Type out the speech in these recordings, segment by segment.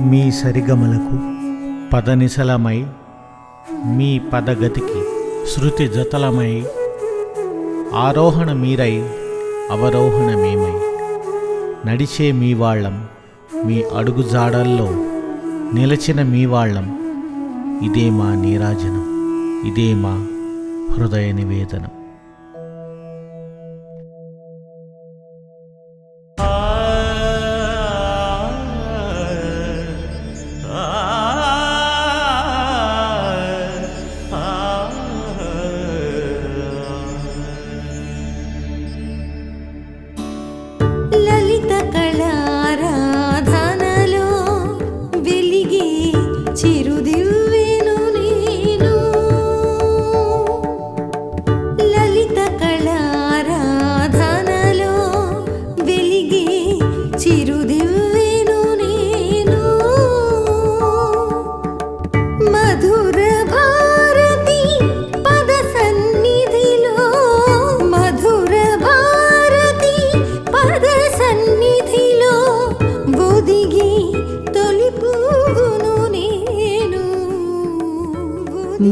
మీ సరిగమలకు పదనిసలమై, మీ పదగతికి శృతి జతలమై, ఆరోహణ మీరై అవరోహణ మేమై, నడిచే మీ వాళ్ళం, మీ అడుగుజాడల్లో నిలచిన మీ వాళ్ళం. ఇదే మా నీరాజనం, ఇదే మా హృదయ నివేదనం.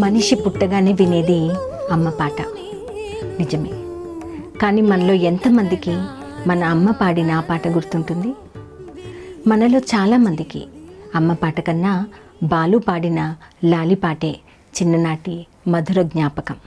మనిషి పుట్టగానే వినేది అమ్మ పాట నిజమే. కానీ మనలో ఎంతమందికి మన అమ్మ పాడిన ఆ పాట గుర్తుంటుంది? మనలో చాలామందికి అమ్మ పాట కన్నా బాలు పాడిన లాలి పాటే చిన్ననాటి మధుర జ్ఞాపకం.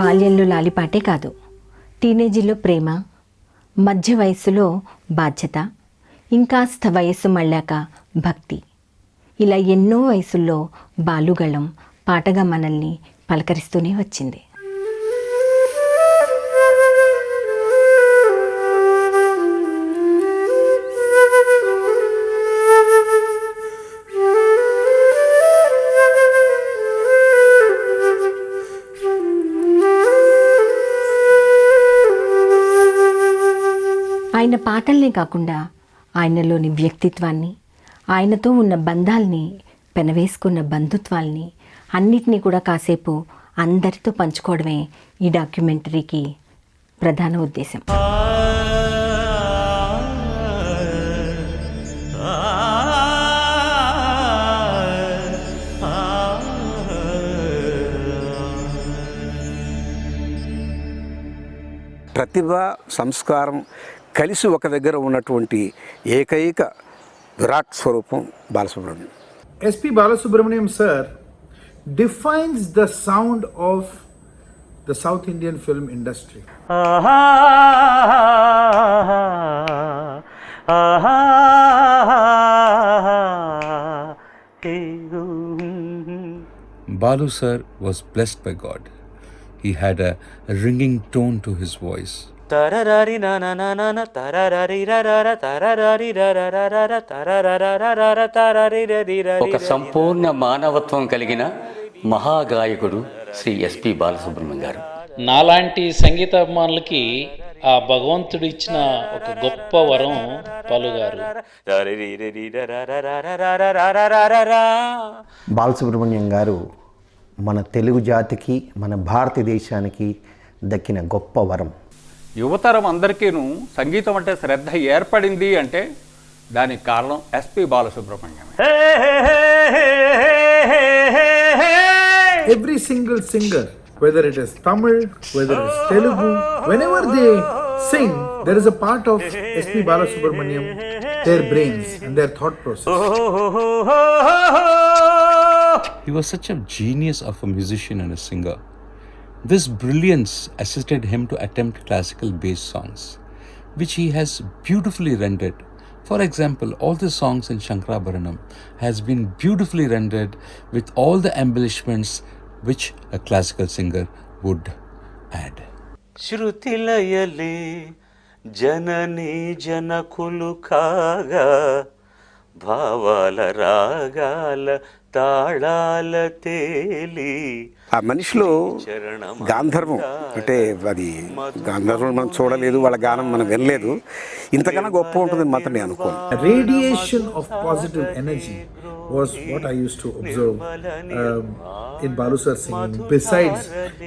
బాల్యంలో లాలిపాటే కాదు, టీనేజీలో ప్రేమ, మధ్య వయస్సులో బాధ్యత, ఇంకాస్త వయస్సు మళ్ళాక భక్తి, ఇలా ఎన్నో వయసుల్లో బాలుగళం పాటగా మనల్ని పలకరిస్తూనే వచ్చింది. ఆయన పాటల్నే కాకుండా ఆయనలోని వ్యక్తిత్వాన్ని, ఆయనతో ఉన్న బంధాల్ని, పెనవేసుకున్న బంధుత్వాల్ని అన్నిటినీ కూడా కాసేపు అందరితో పంచుకోవడమే ఈ డాక్యుమెంటరీకి ప్రధాన ఉద్దేశం. ప్రతిభ, సంస్కారం కలిసి ఒక దగ్గర ఉన్నటువంటి ఏకైక విరాట్ స్వరూపం Balasubrahmanyam. S.P. Balasubramaniam sir defines the sound of the South Indian film industry. Balu sir was blessed by God. He had a ringing tone to his voice. ఒక సంపూర్ణ మానవత్వం కలిగిన మహాగాయకుడు శ్రీ ఎస్పి బాలసుబ్రహ్మణ్యం గారు. నాలాంటి సంగీత అభిమానులకి ఆ భగవంతుడు ఇచ్చిన ఒక గొప్ప వరం పాలుగారు. బాలసుబ్రహ్మణ్యం గారు మన తెలుగు జాతికి, మన భారతదేశానికి దక్కిన గొప్ప వరం. యువతరం అందరికీను సంగీతం అంటే శ్రద్ధ ఏర్పడింది అంటే దానికి కారణం SP Balasubrahmanyam. Every single singer, whether it is Tamil, whether it is Telugu, whenever they sing, there is a part of S.P. Balasubramaniam, their brains and their thought process. He was such a genius of a musician and a singer. This brilliance assisted him to attempt classical bass songs, which he has beautifully rendered. For example, all the songs in Shankarabharanam has been beautifully rendered with all the embellishments which a classical singer would add. శృతిలయలే జననీ జనకులు కాగా భావాల రాగాల తాళాల తేలి ఆ మనిషిలో గాంధర్వం అంటే అది గాంధర్వం మనం చూడలేదు, వాళ్ళ గానం మనం వినలేదు, ఇంతకన్నా గొప్ప ఉంటుందని మాత్రం నేను అనుకోను. Radiation of positive energy was what I used to observe in Balu sir singing, besides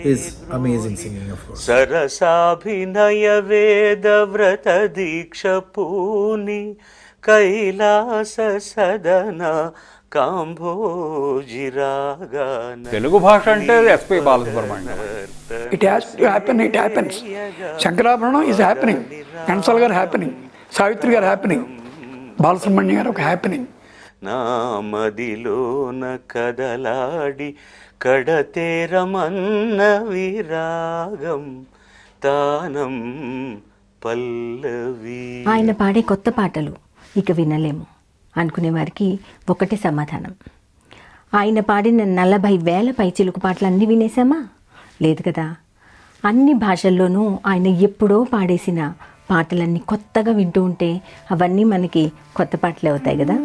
his amazing singing, of course. సరసాభినయ వేద వ్రత దీక్ష పూని కైలాస సదన కాంభోజిరాగాన. తెలుగు భాష అంటే SP Balasubrahmanyam. It has to happen, it happens. Shankarabharanam is happening, Kansal garu happening, Savitri garu happening, Balasubramanian garu happening. నామదిలోన కదలాడి కడతేరమన్న విరాగం తానం పల్లవి. ఆయన పాడే కొత్త పాటలు ఇక వినలేము అనుకునే వారికి ఒకటే సమాధానం. ఆయన పాడిన 40,000 పైచిలుకు పాటలు అన్నీ వినేసామా? లేదు కదా. అన్ని భాషల్లోనూ ఆయన ఎప్పుడో పాడేసిన పాటలన్నీ కొత్తగా వింటూ ఉంటే అవన్నీ మనకి కొత్త పాటలే అవుతాయి కదా.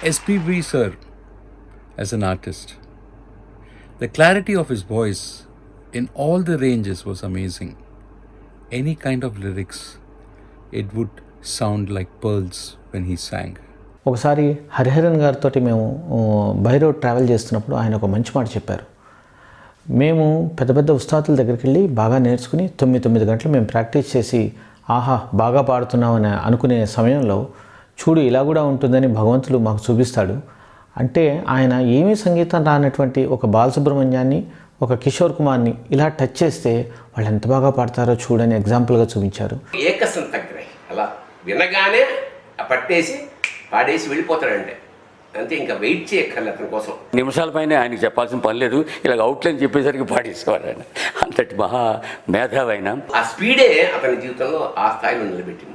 SPB sir as an artist. The clarity of his voice in all the ranges was amazing. Any kind of lyrics, it would sound like pearls when he sang. ఒకసారి హరిహరన్ గారితో మేము బై రోడ్ ట్రావెల్ చేస్తున్నప్పుడు ఆయన ఒక మంచి మాట చెప్పారు. మేము పెద్ద పెద్ద ఉస్తాదుల దగ్గరికి వెళ్ళి బాగా నేర్చుకుని 9 గంటలు మేము ప్రాక్టీస్ చేసి ఆహా బాగా పాడుతున్నామని అనుకునే సమయంలో చూడు ఇలా కూడా ఉంటుందని భగవంతుడు మాకు చూపిస్తాడు. అంటే ఆయన ఏమీ సంగీతం రానటువంటి ఒక బాలసుబ్రహ్మణ్యాన్ని, ఒక కిషోర్ కుమార్ని ఇలా టచ్ చేస్తే వాళ్ళు ఎంత బాగా పాడతారో చూడని ఎగ్జాంపుల్గా చూపించారు. ఏకసం తగ్గినాయి అలా వినగానే పట్టేసి పాడేసి వెళ్ళిపోతాడంటే అంతే, ఇంకా వెయిట్ చేయక్కర్లేదు అతని కోసం. నిమిషాల పైన ఆయనకి చెప్పాల్సిన పని లేదు, ఇలాగ అవుట్లైన్ చెప్పేసరికి పాడేసుకోవాలి ఆయన. అంతటి మహా మేధావైన ఆ స్పీడే అతని జీవితంలో ఆ స్థాయిలో నిలబెట్టింది.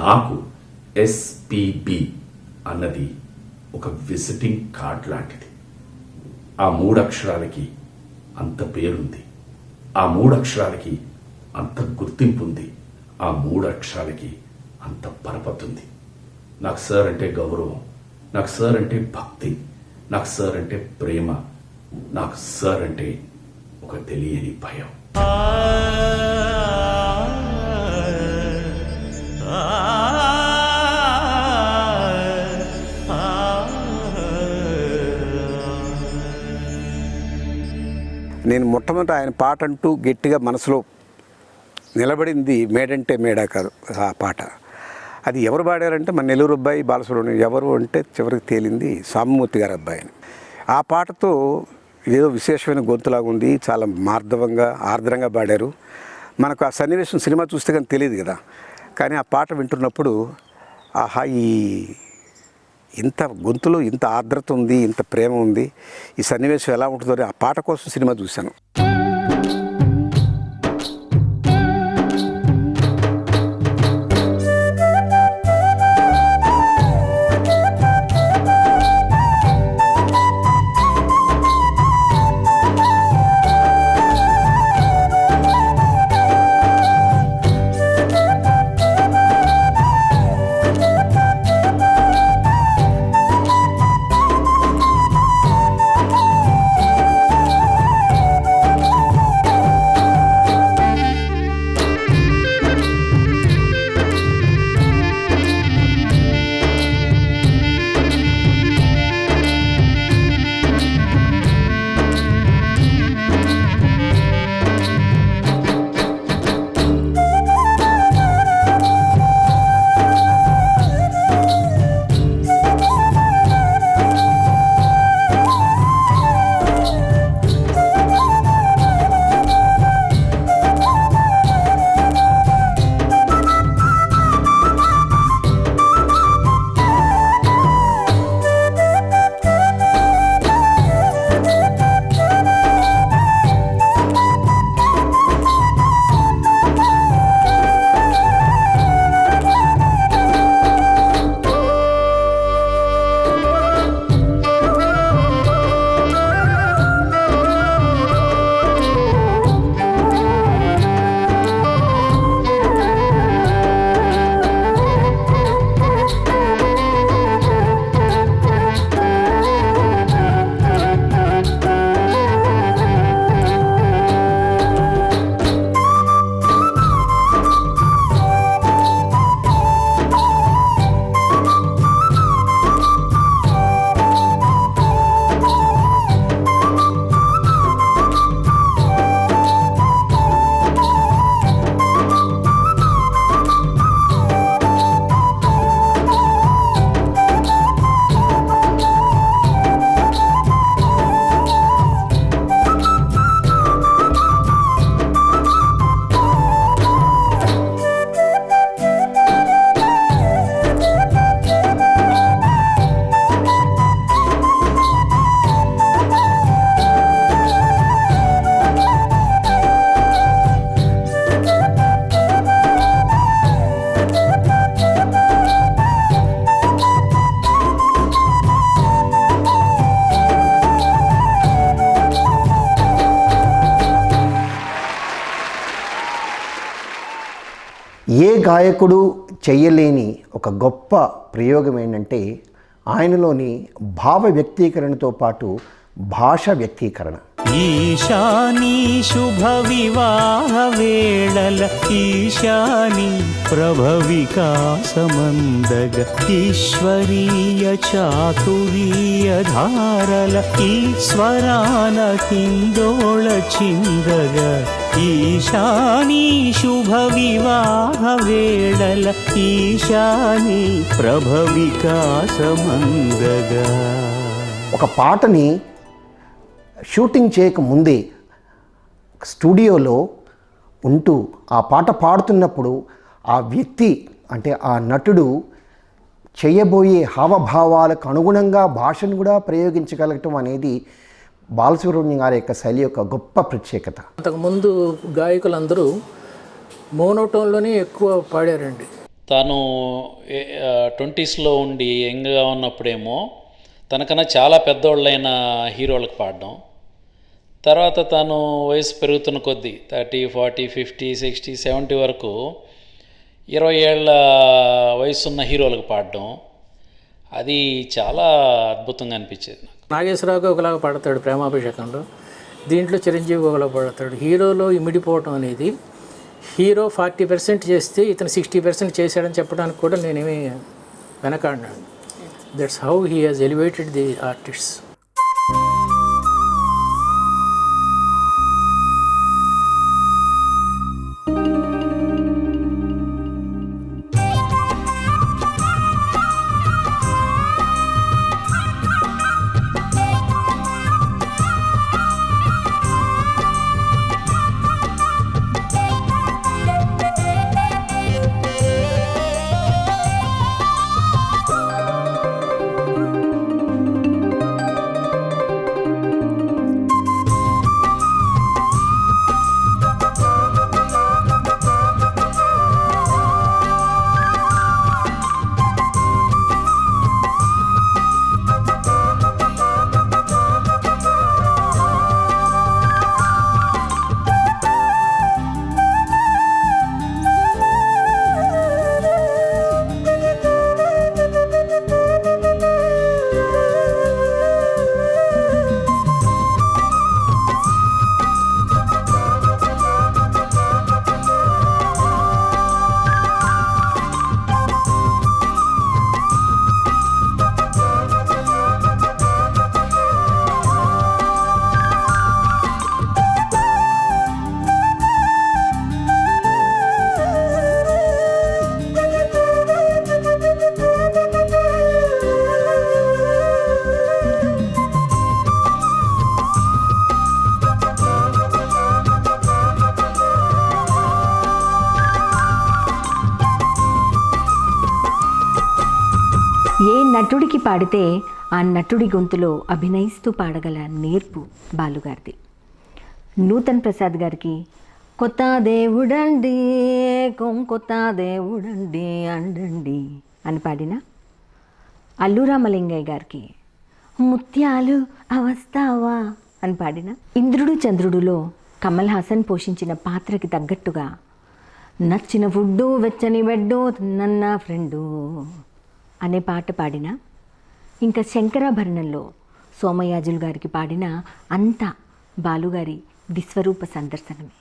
నాకు ఎస్పిబి అన్నది ఒక విజిటింగ్ కార్డ్ లాంటిది. ఆ 3 అక్షరాలకి అంత పేరుంది, ఆ 3 అక్షరాలకి అంత గుర్తింపు ఉంది, ఆ 3 అక్షరాలకి అంత పరపతుంది. నాకు సార్ అంటే గౌరవం, నాకు సార్ అంటే భక్తి, నాకు సార్ అంటే ప్రేమ, నాకు సార్ అంటే ఒక తెలియని భయం. నేను మొట్టమొదట ఆయన పాట అంటూ గట్టిగా మనసులో నిలబడింది మేడంటే మేడా కాదు ఆ పాట. అది ఎవరు పాడారంటే మన నెల్లూరు అబ్బాయి బాలసుబ్రహ్మణ్యం. ఎవరు అంటే చివరికి తేలింది సాంబమూర్తి గారి అబ్బాయి అని. ఆ పాటతో ఏదో విశేషమైన గొంతులాగా ఉంది, చాలా మార్ధవంగా ఆర్ద్రంగా పాడారు. మనకు ఆ సన్నివేశం సినిమా చూస్తే కానీ తెలియదు కదా, కానీ ఆ పాట వింటున్నప్పుడు ఆహా ఇంత గొంతులో ఇంత ఆర్ద్రత ఉంది, ఇంత ప్రేమ ఉంది, ఈ సన్నివేశం ఎలా ఉంటుందో ఆ పాట కోసం సినిమా చూశాను. ఏ గాయకుడు చెయ్యలేని ఒక గొప్ప ప్రయోగం ఏంటంటే ఆయనలోని భావ వ్యక్తీకరణతో పాటు భాష వ్యక్తీకరణ. ఈశాని శుభ వివాహ వేళల ఈశాని ప్రభ వికాసమందగ ఈశ్వరీయ చాతురీయ ధారల ఈశ్వరాన కిందోళ చిందగ ఈశాని శుభ వివాహ వేళల ఈశాని ప్రభ వికాసమందగ. ఒక పాటని షూటింగ్ చేయకముందే స్టూడియోలో ఉంటూ ఆ పాట పాడుతున్నప్పుడు ఆ వ్యక్తి అంటే ఆ నటుడు చేయబోయే హావభావాలకు అనుగుణంగా భాషను కూడా ప్రయోగించగలగటం అనేది బాలసుబ్రహ్మణ్యం గారి యొక్క శైలి యొక్క గొప్ప ప్రత్యేకత. అంతకుముందు గాయకులందరూ మోనోటోన్లోనే ఎక్కువ పాడారండి. తాను 20స్లో ఉండి యంగ్గా ఉన్నప్పుడేమో తనకన్నా చాలా పెద్దోళ్ళైన హీరోలకు పాడడం, తర్వాత తాను వయసు పెరుగుతున్న కొద్దీ 30, 40, 50, 60, 70 వరకు 20 ఏళ్ళ వయసున్న హీరోలకు పాడడం, అది చాలా అద్భుతంగా అనిపించేది నాకు. నాగేశ్వరరావు ఒకలాగా పాడతాడు ప్రేమాభిషేకంలో, దీంట్లో చిరంజీవి ఒకలా పాడతాడు. హీరోలో ఇమిడిపోవటం అనేది హీరో 40% చేస్తే ఇతను 60% చేశాడని చెప్పడానికి కూడా నేనేమి వెనకాడినాను. That's how he has elevated the artists. ఏ నటుడికి పాడితే ఆ నటుడి గొంతులో అభినయిస్తూ పాడగల నేర్పు బాలుగారిది. నూతన్ ప్రసాద్ గారికి కొత్త దేవుడండి కొత్త దేవుడండి అండండి అని పాడిన, అల్లు రామలింగయ్య గారికి ముత్యాలు అవస్తావా అని పాడిన, ఇంద్రుడు చంద్రుడులో కమల్ హాసన్ పోషించిన పాత్రకి తగ్గట్టుగా నచ్చిన ఫుడ్డు వెచ్చని బెడ్డు నన్న ఫ్రెండు అనే పాట పాడిన, ఇంకా శంకరాభరణంలో సోమయాజులు గారికి పాడిన అంతా బాలుగారి విశ్వరూప సందర్శనమే.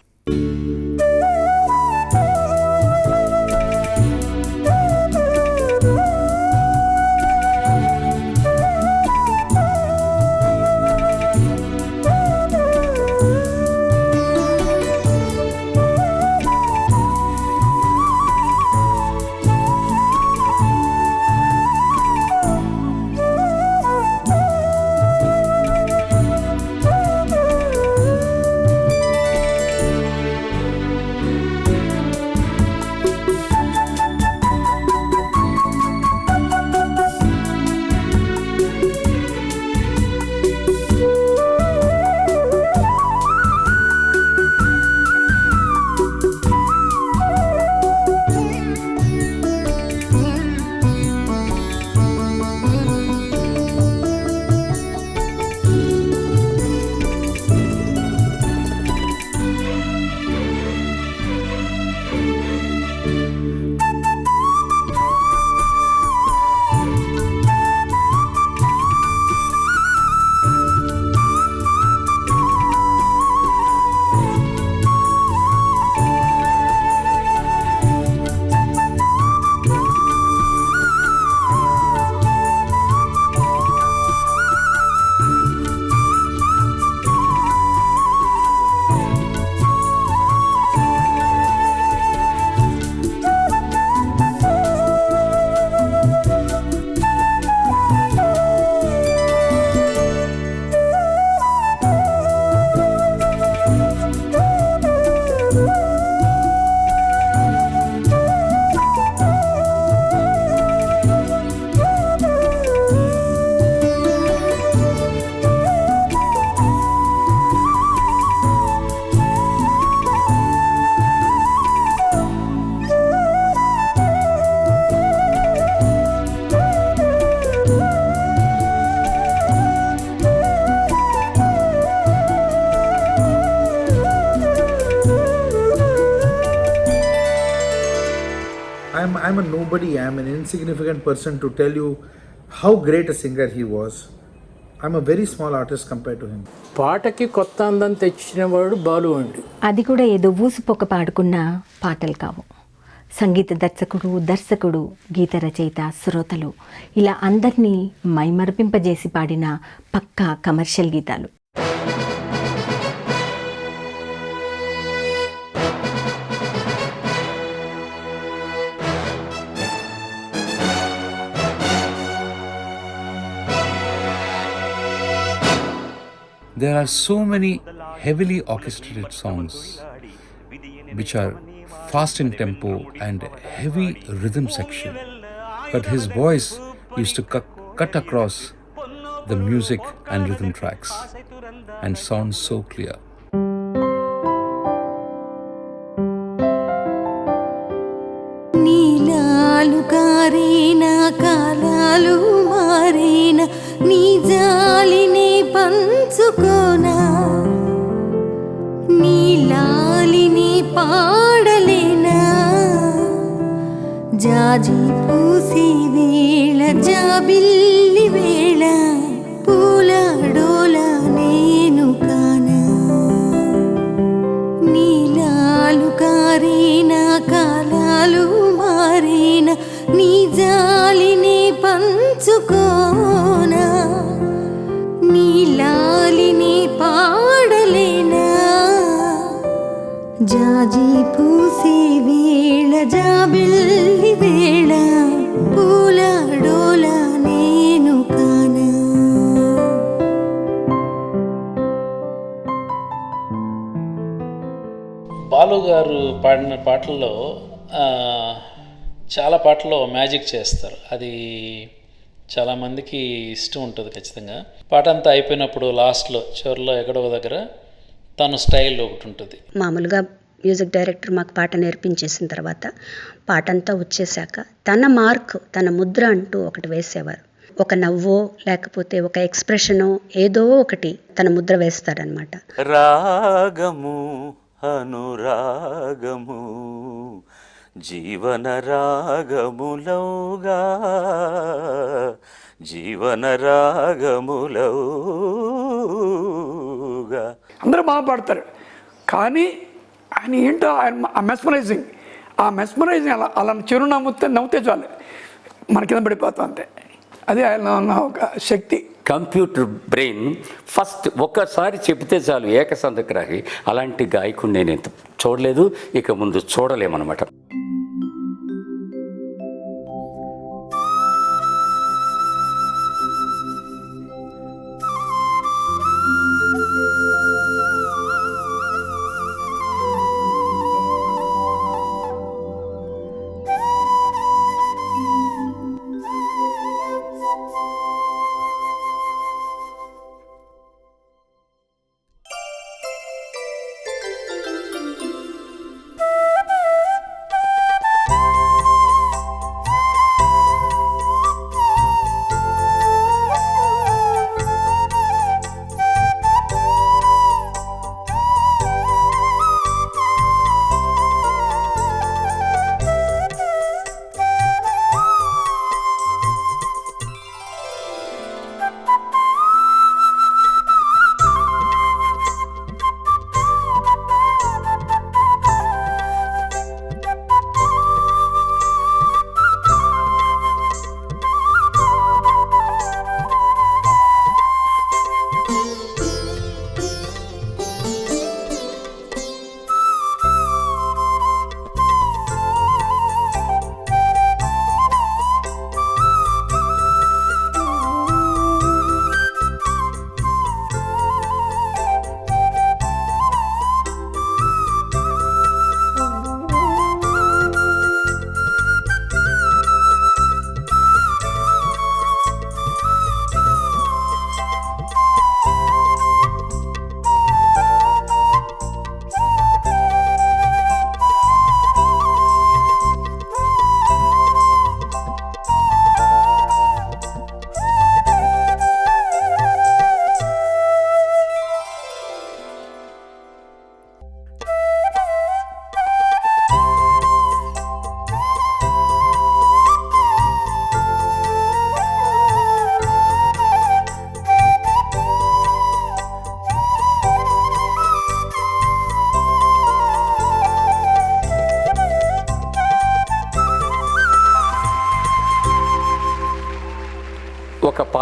I'm a nobody, I'm an insignificant person to tell you how great a singer he was. I'm a very small artist compared to him. పాటకి కొత్త అందం తెచ్చినవాడు బాలు అండి. అది కూడా ఏదో ఊసిపోక పాడుకున్న పాటలు కావు. సంగీత దర్శకుడు, గీత రచయిత, శ్రోతలు ఇలా అందరినీ మైమరపింపజేసి పాడిన పక్కా కమర్షియల్ గీతాలు. There are so many heavily orchestrated songs which are fast in tempo and heavy rhythm section, but his voice used to cut across the music and rhythm tracks and sound so clear. నీలాలు కారేనా కాలాలు మారేనా నీ జాలిని పంచుకోనా నీలాలిని పాడలేనా జాజి పూసే వేళ జాబిల్లి వేళ పూల డోల నేను కానా నీలాలు కారేనా కాలాలు మారేనా నీ జాలిని పంచుకోనా నీలాలిని పాడలేనా జాజి పూసే వేళ జాబిల్లి వేళ పూల డోల నేను కానా. బాలు గారు పాడిన పాటల్లో చాలా పాటల్లో మ్యాజిక్ చేస్తారు. అది చాలామందికి ఇష్టం ఉంటుంది ఖచ్చితంగా. పాట అంతా అయిపోయినప్పుడు లాస్ట్లో చివరిలో ఎక్కడో దగ్గర తన స్టైల్ ఒకటి ఉంటుంది. మామూలుగా మ్యూజిక్ డైరెక్టర్ మాకు పాట నేర్పించేసిన తర్వాత పాట అంతా వచ్చేసాక తన మార్క్, తన ముద్ర అంటూ ఒకటి వేసేవారు. ఒక నవ్వో లేకపోతే ఒక ఎక్స్ప్రెషనో ఏదో ఒకటి తన ముద్ర వేస్తాడనమాట. రాగము అనురాగము జీవన రాగములౌగా జీవన రాగములౌగా. అందరూ బాగా పాడతారు, కానీ ఆయన ఏంటో ఆయన ఆ మెస్మరైజింగ్ అలా అలా చిరునవ్వుతే నవ్వుతే చాలు మన కింద పడిపోతాం అంతే. అది ఆయన ఉన్న ఒక శక్తి. కంప్యూటర్ బ్రెయిన్ ఫస్ట్ ఒక్కసారి చెప్తే చాలు ఏకసంధగ్రాహి. అలాంటి గాయకుడిని నేను చూడలేదు, ఇక ముందు చూడలేమన్నమాట.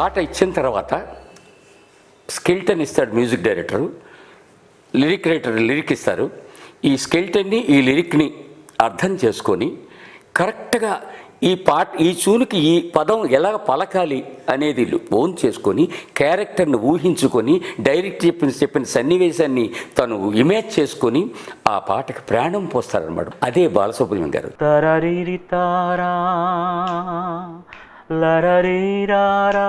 పాట ఇచ్చిన తర్వాత స్కెల్టన్ ఇస్తాడు music director, lyric writer lyric ఇస్తారు. ఈ స్కెల్టన్ని ఈ లిరిక్ని అర్థం చేసుకొని కరెక్ట్గా ఈ చూనుకి ఈ పదం ఎలా పలకాలి అనేది ఓన్ చేసుకొని క్యారెక్టర్ని ఊహించుకొని డైరెక్ట్ చెప్పిన సన్నివేశాన్ని తను ఇమేజ్ చేసుకొని ఆ పాటకి ప్రాణం పోస్తారనమాట. అదే బాలసుబ్రహ్మణ్యం గారు. తరరిరి తారా లరరీరారా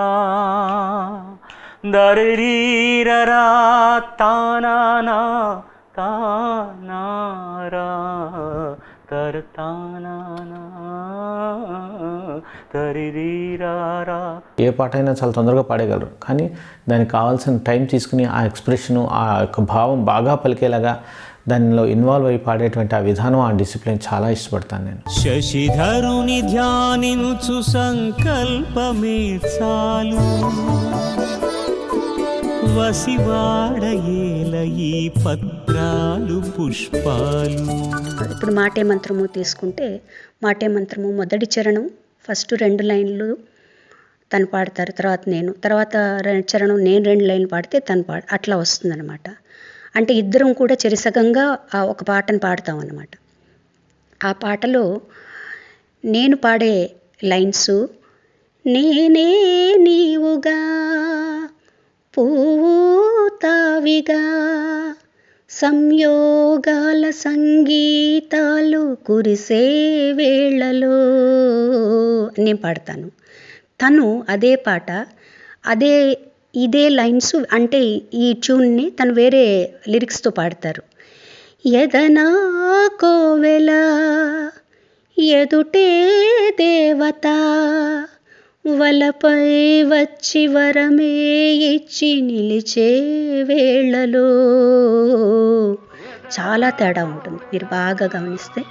దరరీరరా తానానా తానారా తరతానానా తరిరీరారా. ఏ పాట అయినా చాలా తొందరగా పాడేయగలరు, కానీ దానికి కావాల్సిన టైం తీసుకుని ఆ ఎక్స్ప్రెషను, ఆ యొక్క భావం బాగా పలికేలాగా దానిలో ఇన్వాల్వ్ అయి పాడేటువంటి ఆ విధానం, ఆ డిసిప్లిన్ చాలా ఇష్టపడతాను నేను. శశిధరుని ధ్యానించు సంకల్పమే చాలు వసివాడయేల ఈ పత్రాలు పుష్పాలు. ఇప్పుడు మాటే మంత్రము తీసుకుంటే, మాటే మంత్రము మొదటి చరణం ఫస్ట్ 2 లైన్లు తను పాడతారు, తర్వాత చరణం నేను 2 లైన్లు పాడితే తను అట్లా వస్తుందన్నమాట. అంటే ఇద్దరం కూడా చెరిసగంగా ఒక పాటను పాడతాం అన్నమాట. ఆ పాటలో నేను పాడే లైన్స్, నేనే నీవుగా పువ్వు తావిగా సంయోగాల సంగీతాలు కురిసే వేళలో నేను పాడతాను. తను అదే పాట ఇదే లైన్స్ అంటే ఈ ట్యూన్ని తను వేరే లిరిక్స్తో పాడతారు. ఎదనా కోవెల ఎదుటే దేవత వలపై వచ్చి వరమే ఇచ్చి నిలిచే వేళలో. చాలా తేడా ఉంటుంది, మీరు బాగా గమనిస్తే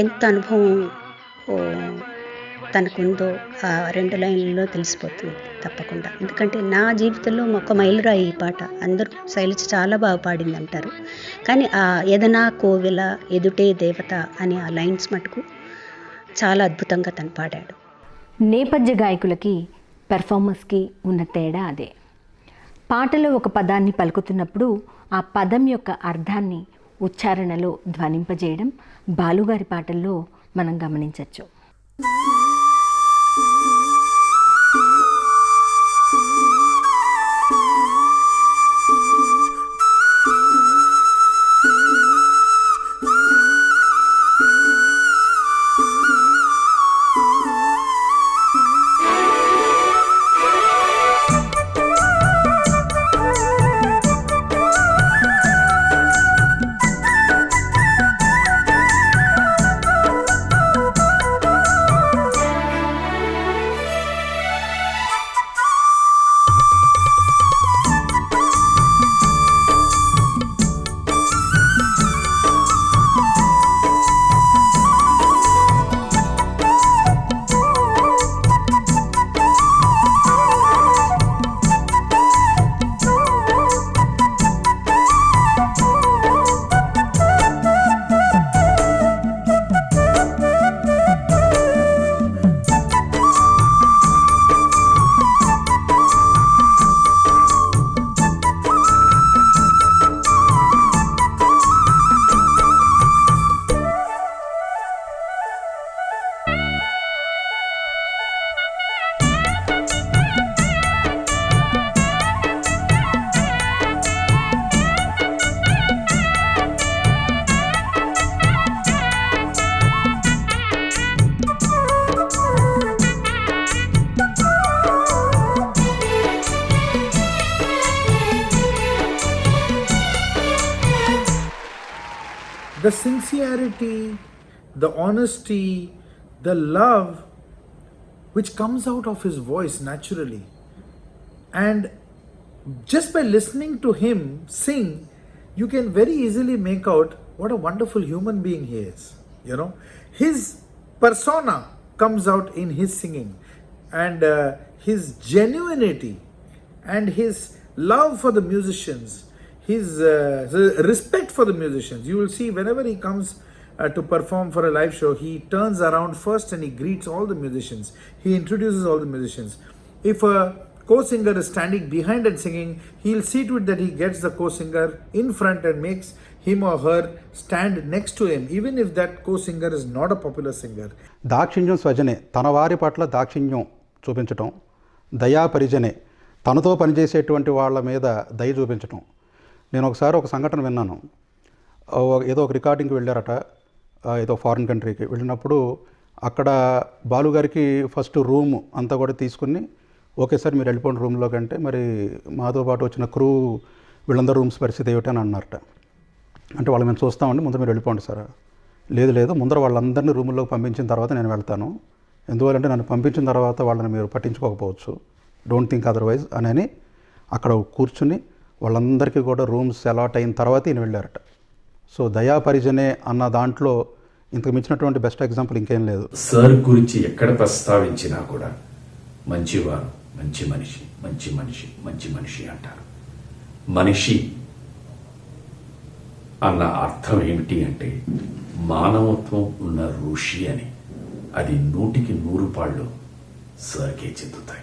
ఎంత అనుభవం తనకుందో ఆ 2 లైన్లలో తెలిసిపోతుంది తప్పకుండా. ఎందుకంటే నా జీవితంలో ఒక మైలురాయి ఈ పాట. అందరూ శైలజ చాలా బాగా పాడింది అంటారు, కానీ ఆ ఎదనా కోవెల ఎదుటే దేవత అనే ఆ లైన్స్ మటుకు చాలా అద్భుతంగా తను పాడాడు. నేపథ్య గాయకులకి పెర్ఫార్మర్స్కి ఉన్న తేడా అదే. పాటలో ఒక పదాన్ని పలుకుతున్నప్పుడు ఆ పదం యొక్క అర్థాన్ని ఉచ్చారణలో ధ్వనింపజేయడం బాలుగారి పాటల్లో మనం గమనించవచ్చు. The sincerity, the honesty, the love which comes out of his voice naturally. And just by listening to him sing, you can very easily make out what a wonderful human being he is. You know, his persona comes out in his singing, and his genuinity and his love for the musicians, his respect for the musicians. You will see whenever he comes to perform for a live show, he turns around first and he greets all the musicians. He introduces all the musicians. If a co-singer is standing behind and singing, he'll see to it that he gets the co-singer in front and makes him or her stand next to him, even if that co-singer is not a popular singer. దాక్షిణ్యం స్వజనే, తన వారి పట్ల దాక్షిణ్యం చూపించటం. దయా పరిజనే, తనతో పనిచేసేటువంటి వాళ్ళ మీద దయ చూపించటం. నేను ఒకసారి ఒక సంఘటన విన్నాను. ఏదో ఒక రికార్డింగ్కి వెళ్ళారట, ఏదో ఫారిన్ కంట్రీకి వెళ్ళినప్పుడు అక్కడ బాలుగారికి ఫస్ట్ రూమ్ అంతా కూడా తీసుకుని, ఓకే సార్ మీరు వెళ్ళిపోండి రూమ్లో కంటే, మరి మాతో పాటు వచ్చిన క్రూ వీళ్ళందరూ రూమ్స్ పరిస్థితి ఏమిటి అని అన్నారట. అంటే వాళ్ళు మేము చూస్తామండి, ముందు మీరు వెళ్ళిపోండి సార్. లేదు ముందర వాళ్ళందరినీ రూముల్లోకి పంపించిన తర్వాత నేను వెళ్తాను, ఎందువల్లంటే నన్ను పంపించిన తర్వాత వాళ్ళని మీరు పట్టించుకోకపోవచ్చు, డోంట్ థింక్ అదర్వైజ్ అని అక్కడ కూర్చుని వాళ్ళందరికీ కూడా రూమ్స్ అలాట్ అయిన తర్వాత ఈయన వెళ్ళారట. సో దయా పరిజనే అన్న దాంట్లో ఇంతకు మించినటువంటి బెస్ట్ ఎగ్జాంపుల్ ఇంకేం లేదు. సార్ గురించి ఎక్కడ ప్రస్తావించినా కూడా మంచివారు, మంచి మనిషి, మంచి మనిషి, మంచి మనిషి అంటారు. మనిషి అన్న అర్థం ఏమిటి అంటే మానవత్వం ఉన్న ఋషి అని. అది 100కి 100 పాళ్ళు సార్కే చెందుతాయి.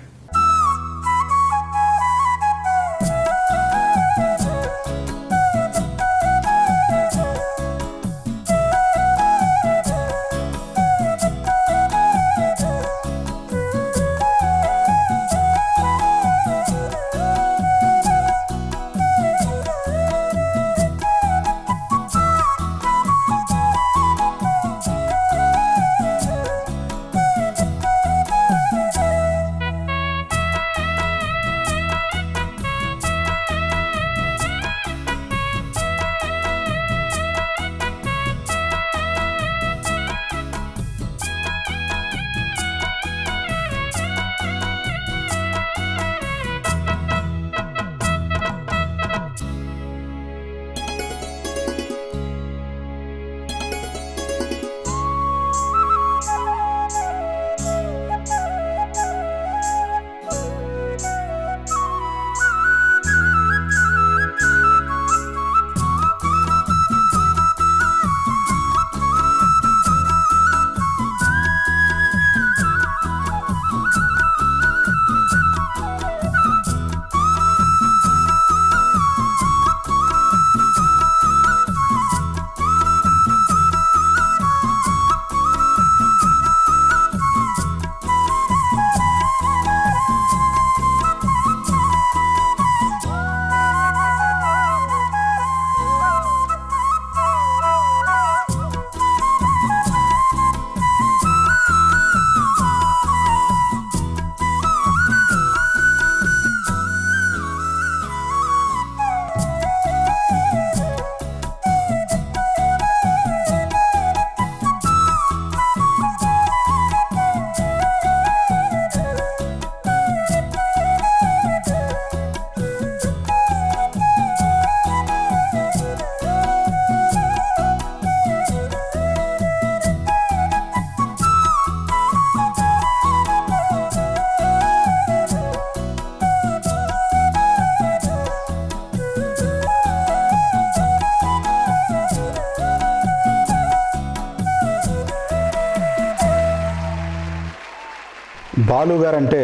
బాలు గారు అంటే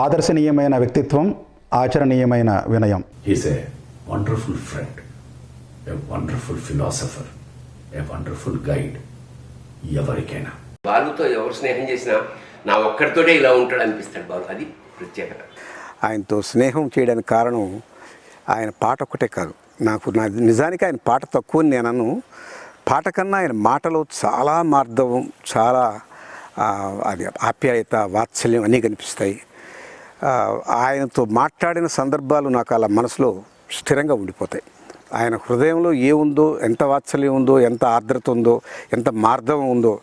ఆదర్శనీయమైన వ్యక్తిత్వం, ఆచరణీయమైన వినయం. He's a wonderful friend, a wonderful philosopher, a wonderful guide ఎవరికైనా. బాలుతో ఎవరు స్నేహం చేసినా నా ఒక్కడితోనే ఇలా ఉంటాడు అనిపిస్తాడు బాలు. అది ప్రత్యేకత. ఆయనతో స్నేహం చేయడానికి కారణం ఆయన పాట ఒక్కటే కాదు. నిజానికి ఆయన పాట తక్కువ నేను అను. పాట కన్నా ఆయన మాటలో చాలా మార్ధవం, చాలా అది ఆప్యాయత, వాత్సల్యం అన్నీ కనిపిస్తాయి. ఆయనతో మాట్లాడిన సందర్భాలు నాకు అలా మనసులో స్థిరంగా ఉండిపోతాయి. ఆయన హృదయంలో ఏముందో, ఎంత వాత్సల్యం ఉందో, ఎంత ఆర్ద్రత ఉందో, ఎంత మార్ధవం ఉందో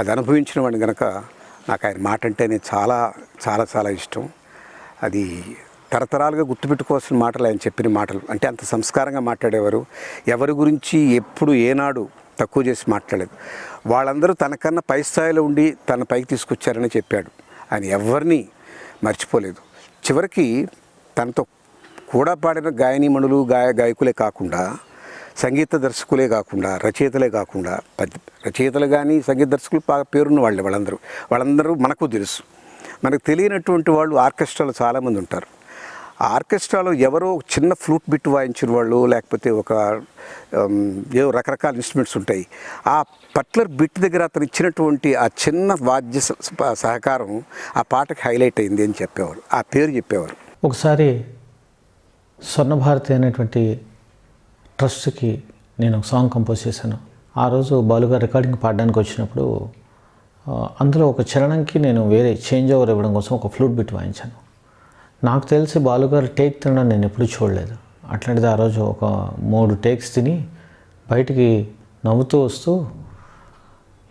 అది అనుభవించిన వాడిని కనుక నాకు ఆయన మాట అంటేనే చాలా చాలా చాలా ఇష్టం. అది తరతరాలుగా గుర్తుపెట్టుకోవాల్సిన మాటలు ఆయన చెప్పిన మాటలు. అంటే అంత సంస్కారంగా మాట్లాడేవారు. ఎవరి గురించి ఎప్పుడు ఏనాడు తక్కువ చేసి మాట్లాడలేదు. వాళ్ళందరూ తనకన్నా పై స్థాయిలో ఉండి తన పైకి తీసుకొచ్చారని చెప్పాడు. ఆయన ఎవరిని మర్చిపోలేదు. చివరికి తనతో కూడా పాడిన గాయనీమణులు, గాయకులే కాకుండా సంగీత దర్శకులే కాకుండా రచయితలే కాకుండా రచయితలు కానీ సంగీత దర్శకులు బాగా పేరున్న వాళ్ళే వాళ్ళందరూ మనకు తెలుసు. మనకు తెలియనటువంటి వాళ్ళు ఆర్కెస్ట్రాలో చాలామంది ఉంటారు. ఆ ఆర్కెస్ట్రాలో ఎవరో చిన్న ఫ్లూట్ బిట్ వాయించిన వాళ్ళు, లేకపోతే ఒక ఏవో రకరకాల ఇన్స్ట్రుమెంట్స్ ఉంటాయి. ఆ పర్టికులర్ బిట్ దగ్గర అతను ఇచ్చినటువంటి ఆ చిన్న వాద్య సహకారం ఆ పాటకి హైలైట్ అయింది అని చెప్పేవారు, ఆ పేరు చెప్పేవారు. ఒకసారి స్వర్ణభారతి అనేటువంటి ట్రస్ట్కి నేను ఒక సాంగ్ కంపోజ్ చేశాను. ఆ రోజు బాలుగారు రికార్డింగ్ పాడడానికి వచ్చినప్పుడు అందులో ఒక చరణంకి నేను వేరే చేంజ్ ఓవర్ ఇవ్వడం కోసం ఒక ఫ్లూట్ బిట్ వాయించాను. నాకు తెలిసి బాలుగారు టేక్ తినడం నేను ఎప్పుడూ చూడలేదు. అట్లాంటిది ఆ రోజు ఒక 3 టేక్స్ తిని బయటికి నవ్వుతూ వస్తూ,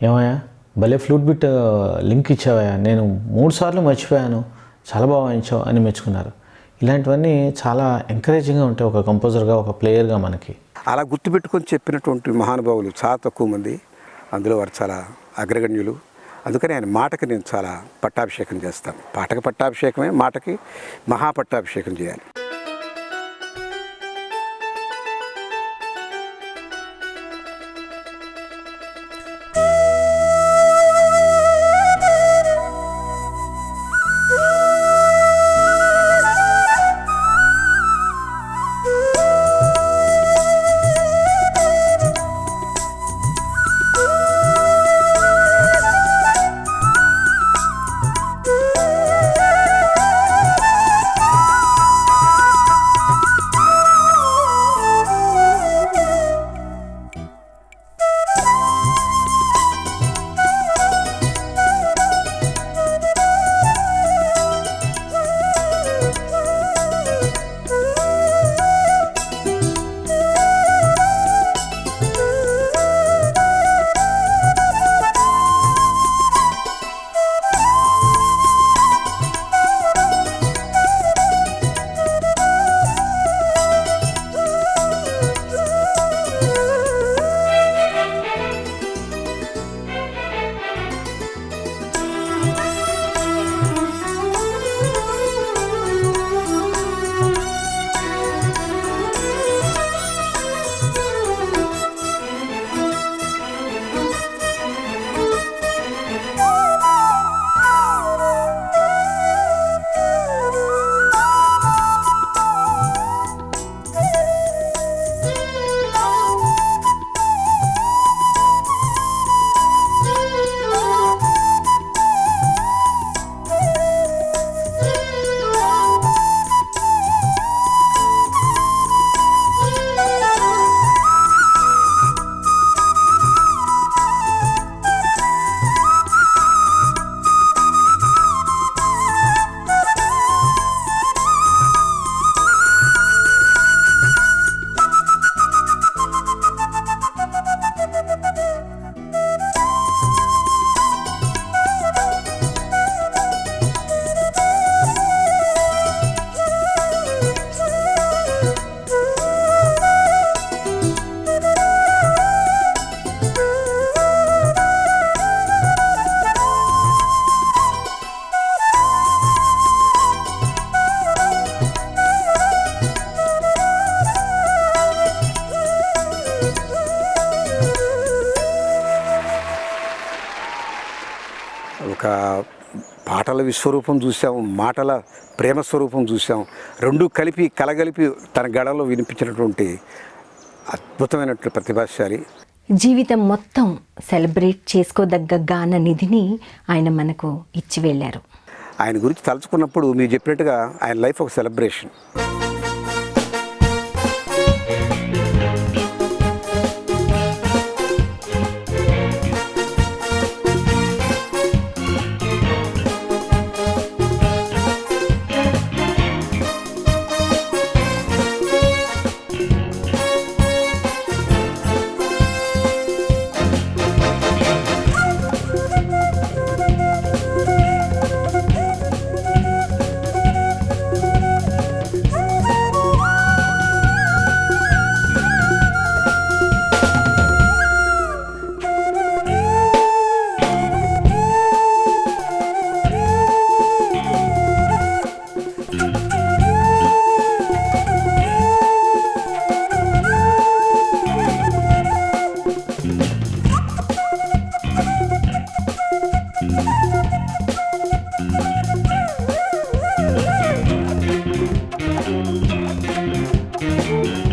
ఏమయ్యా భలే ఫ్లూట్ బిట్ లింక్ ఇచ్చావయ్యా, నేను 3 సార్లు మర్చిపోయాను, చాలా బాగా వాయించావు అని మెచ్చుకున్నారు. ఇలాంటివన్నీ చాలా ఎంకరేజింగ్గా ఉంటాయి ఒక కంపోజర్గా, ఒక ప్లేయర్గా మనకి. అలా గుర్తుపెట్టుకొని చెప్పినటువంటి మహానుభావులు చాలా తక్కువ మంది, అందులో వారు చాలా అగ్రగణ్యులు. అందుకని ఆయన మాటకి నేను చాలా పట్టాభిషేకం చేస్తాను. పాటకి పట్టాభిషేకమే, మాటకి మహాపట్టాభిషేకం చేయాలి. ఒక పాటల విశ్వరూపం చూసాం, మాటల ప్రేమ స్వరూపం చూసాం. రెండు కలిపి కలగలిపి తన గడలో వినిపించినటువంటి అద్భుతమైనటువంటి ప్రతిభాశాలి. జీవితం మొత్తం సెలబ్రేట్ చేసుకోదగ్గ గాన నిధిని ఆయన మనకు ఇచ్చి వెళ్ళారు. ఆయన గురించి తలుచుకున్నప్పుడు మీరు చెప్పినట్టుగా ఆయన లైఫ్ ఒక సెలబ్రేషన్. Thank you.